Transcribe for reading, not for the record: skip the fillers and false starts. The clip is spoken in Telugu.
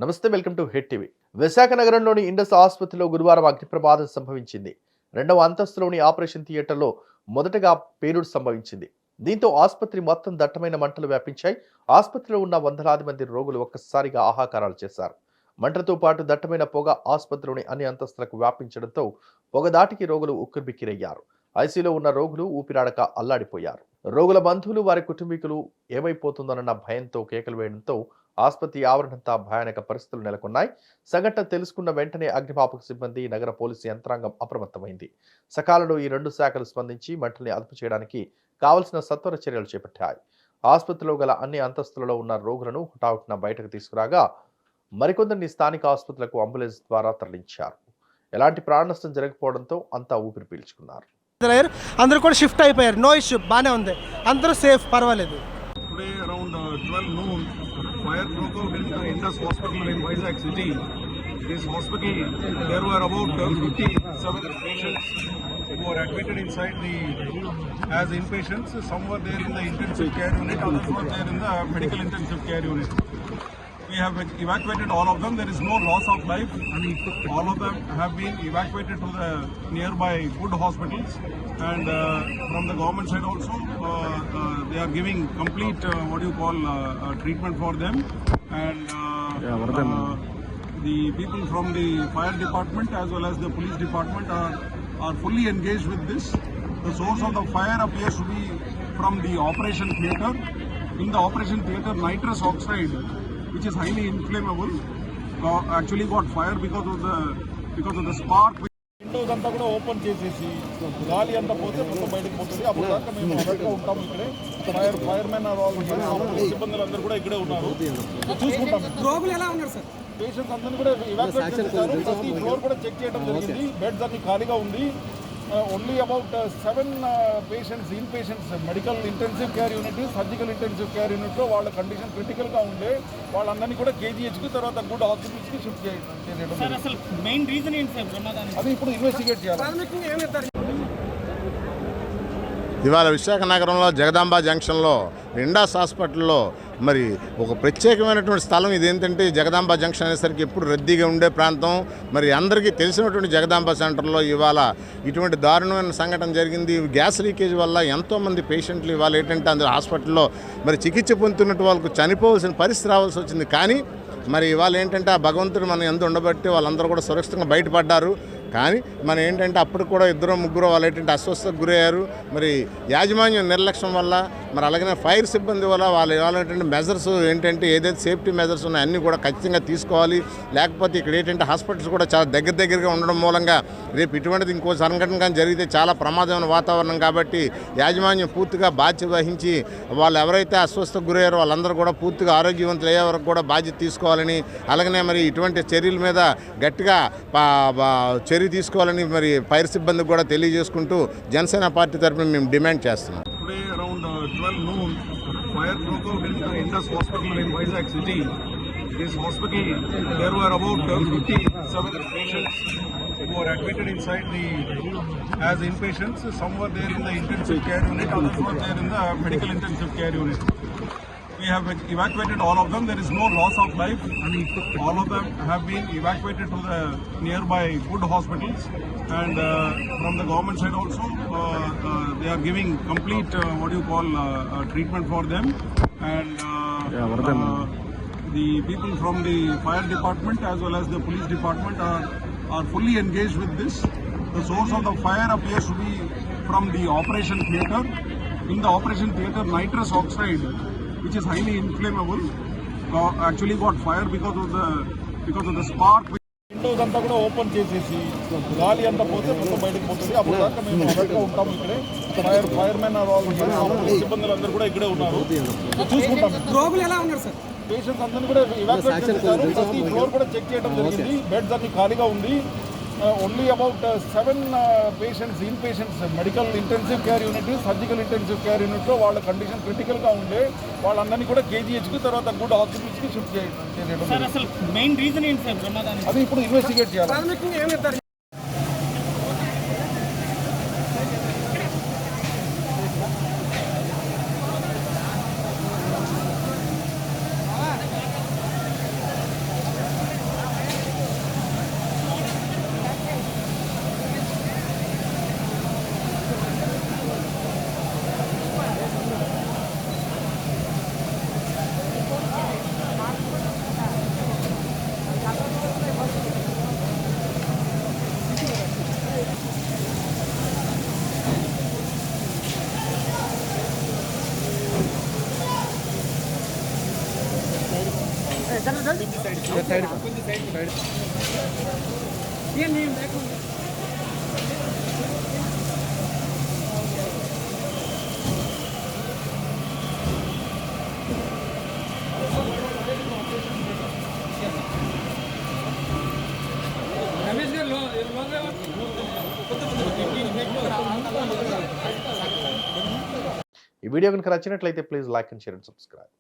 నమస్తే, welcome to hit TV. Visakha నగరంలోని ఇండస్ ఆసుపత్రిలో గురువారం అగ్ని ప్రమాదం సంభవించింది. రెండవ అంతస్తులోని ఆపరేషన్ థియేటర్లో మొదటగా పేలుడు సంభవించింది. దీంతో ఆసుపత్రి మొత్తం దట్టమైన మంటలు వ్యాపించాయి. ఆసుపత్రిలో ఉన్న వందలాది మంది రోగులు ఒక్కసారిగా ఆహాకారాలు చేశారు. మంటలతో పాటు దట్టమైన పొగ ఆసుపత్రిలోని అన్ని అంతస్తులకు వ్యాపించడంతో పొగదాటికి రోగులు ఉక్కిరిబిక్కిరయ్యారు. ఐసీలో ఉన్న రోగులు ఊపిరాడక అల్లాడిపోయారు. రోగుల బంధువులు, వారి కుటుంబీకులు ఏమైపోతుందోనన్న భయంతో కేకలు వేయడంతో ఆసుపత్రి ఆవరణంతా భయానక పరిస్థితులు నెలకొన్నాయి. సంఘటన తెలుసుకున్న వెంటనే అగ్నిమాపక సిబ్బంది, నగర పోలీసు యంత్రాంగం అప్రమత్తమైంది. సకాలంలో ఈ రెండు శాఖలు స్పందించి మంటల్ని అదుపు చేయడానికి కావలసిన సత్వర చర్యలు చేపట్టాయి. ఆసుపత్రిలో గల అన్ని అంతస్తులలో ఉన్న రోగులను హుటాహుటిన బయటకు తీసుకురాగా మరికొందరిని స్థానిక ఆసుపత్రులకు అంబులెన్స్ ద్వారా తరలించారు. ఎలాంటి ప్రాణ నష్టం జరగకపోవడంతో అంతా ఊపిరి పీల్చుకున్నారు. అందరూ కూడా షిఫ్ట్ అయిపోయారు. నో ఇష్యూ, బాగానే ఉంది, అందరూ సేఫ్, పర్వాలేదు. Today around 12 noon, fire broke out in the Indus Hospital in Vizag City. This hospital, there were about 57 patients who were admitted inside as inpatients. Some were there in the intensive care unit, others were there in the medical intensive care unit. We have evacuated all of them. There is no loss of life. All of them have been evacuated to the nearby good hospitals. And from the government side also, they are giving complete treatment for them. And the people from the fire department as well as the police department are fully engaged with this. The source of the fire appears to be from the operation theatre. In the operation theatre, nitrous oxide, which is highly inflammable, actually got fire because of the spark. Windows అంతా కూడా ఓపెన్ చేసేసి గాలి అంతా పోతే మొత్తం బయటకు పోతుంది. అప్పుడు దాకా మేము అలర్ట్గా ఉంటాము. ఇక్కడే ఫైర్మెన్ సిబ్బందులు అందరూ కూడా ఇక్కడే ఉన్నారు, చూసుకుంటాం. రోగులు ఎలా ఉన్నారు సార్? పేషెంట్స్ అందరినీ కూడా ఇవాక్యుయేట్ చేశారు. ప్రతి ఫ్లోర్ కూడా చెక్ చేయడం జరిగింది. బెడ్స్ అన్ని ఖాళీగా ఉంది. Only about 7 patients, in patients medical intensive care unit, surgical intensive care యూనిట్లో వాళ్ళ కండిషన్ క్రిటికల్గా ఉండే వాళ్ళందరినీ కూడా కేజీహెచ్కి, తర్వాత గుడ్ హాస్పిటల్స్కి షిఫ్ట్ చేయడం. అసలు మెయిన్ రీజన్ ఏంటి సార్ ప్రమాదానికి? అది ఇప్పుడు ఇన్వెస్టిగేట్ చేయాలి. ఇవాళ విశాఖ నగరంలో జగదాంబ జంక్షన్లో ఇండస్ హాస్పిటల్లో మరి ఒక ప్రత్యేకమైనటువంటి స్థలం. ఇదేంటంటే జగదాంబ జంక్షన్ అనేసరికి ఎప్పుడు రద్దీగా ఉండే ప్రాంతం. మరి అందరికీ తెలిసినటువంటి జగదాంబ సెంటర్లో ఇవాళ ఇటువంటి దారుణమైన సంఘటన జరిగింది. గ్యాస్ లీకేజ్ వల్ల ఎంతోమంది పేషెంట్లు ఇవాళ ఏంటంటే అందులో హాస్పిటల్లో మరి చికిత్స పొందుతున్నట్టు వాళ్ళకు చనిపోవాల్సిన పరిస్థితి రావాల్సి వచ్చింది. కానీ మరి ఇవాళ ఏంటంటే ఆ భగవంతుడు మనం ఎంత ఉండబట్టి వాళ్ళందరూ కూడా సురక్షితంగా బయటపడ్డారు. కానీ మనం ఏంటంటే అప్పుడు కూడా 2-3 వాళ్ళు ఏంటంటే అస్వస్థతకు గురయ్యారు. మరి యాజమాన్యం నిర్లక్ష్యం వల్ల, మరి అలాగే ఫైర్ సిబ్బంది వల్ల వాళ్ళు ఏంటంటే మెజర్స్ ఏంటంటే ఏదైతే సేఫ్టీ మెజర్స్ ఉన్నాయో అన్నీ కూడా ఖచ్చితంగా తీసుకోవాలి. లేకపోతే ఇక్కడ ఏంటంటే హాస్పిటల్స్ కూడా చాలా దగ్గరగా ఉండడం మూలంగా రేపు ఇటువంటిది ఇంకో సంఘటన కానీ జరిగితే చాలా ప్రమాదమైన వాతావరణం. కాబట్టి యాజమాన్యం పూర్తిగా బాధ్యత వహించి వాళ్ళు ఎవరైతే అస్వస్థతకు గురయ్యారో వాళ్ళందరూ కూడా పూర్తిగా ఆరోగ్యవంతులు అయ్యే వరకు కూడా బాధ్యత తీసుకోవాలని, అలాగనే మరి ఇటువంటి చర్యల మీద గట్టిగా చర్య తీసుకోవాలని మరి ఫైర్ సిబ్బందికి కూడా తెలియజేసుకుంటూ జనసేన పార్టీ తరఫున మేము డిమాండ్ చేస్తున్నాం. Today around 12 noon, fire broke out in the Indus Hospital in Vizag City. This hospital, there were about 57 patients who were admitted inside as inpatients. Some were there in the intensive care unit, others were there in the medical intensive care unit. We have evacuated all of them. There is no loss of life. All of them have been evacuated to the nearby good hospitals. And from the government side also, they are giving complete treatment for them. And the people from the fire department as well as the police department are fully engaged with this. The source of the fire appears to be from the operation theatre. In the operation theatre, nitrous oxide, which is highly inflammable, actually got fire because of the spark. Windows అంతా కూడా ఓపెన్ చేసేసి గాలి అంతా పోతే మొత్తం బయటకు పోతుంది. అప్పుడు దాకా మేము అలర్ట్గా ఉంటాము. ఇక్కడే ఫైర్మెన్ సిబ్బందులు అందరూ కూడా ఇక్కడే ఉన్నారు, చూసుకుంటాం. రోగులు ఎలా ఉన్నారు సార్? పేషెంట్స్ అందరినీ కూడా ఇవాక్యుయేట్ చేశారు. ప్రతి ఫ్లోర్ కూడా చెక్ చేయడం జరిగింది. బెడ్స్ అన్ని ఖాళీగా ఉంది. Only about 7 patients, in patients medical intensive care unit, surgical intensive care యూనిట్లో వాళ్ళ కండిషన్ క్రిటికల్గా ఉండే వాళ్ళందరినీ కూడా కేజీహెచ్కి, తర్వాత గుడ్ హాస్పిటల్స్కి షిఫ్ట్ చేయడం. అసలు మెయిన్ రీజన్ ఏంటి సార్ ప్రమాదానికి? అది ఇప్పుడు ఇన్వెస్టిగేట్ చేయాలి. ఈ వీడియో కనుక నచ్చినట్లయితే please like and share and subscribe.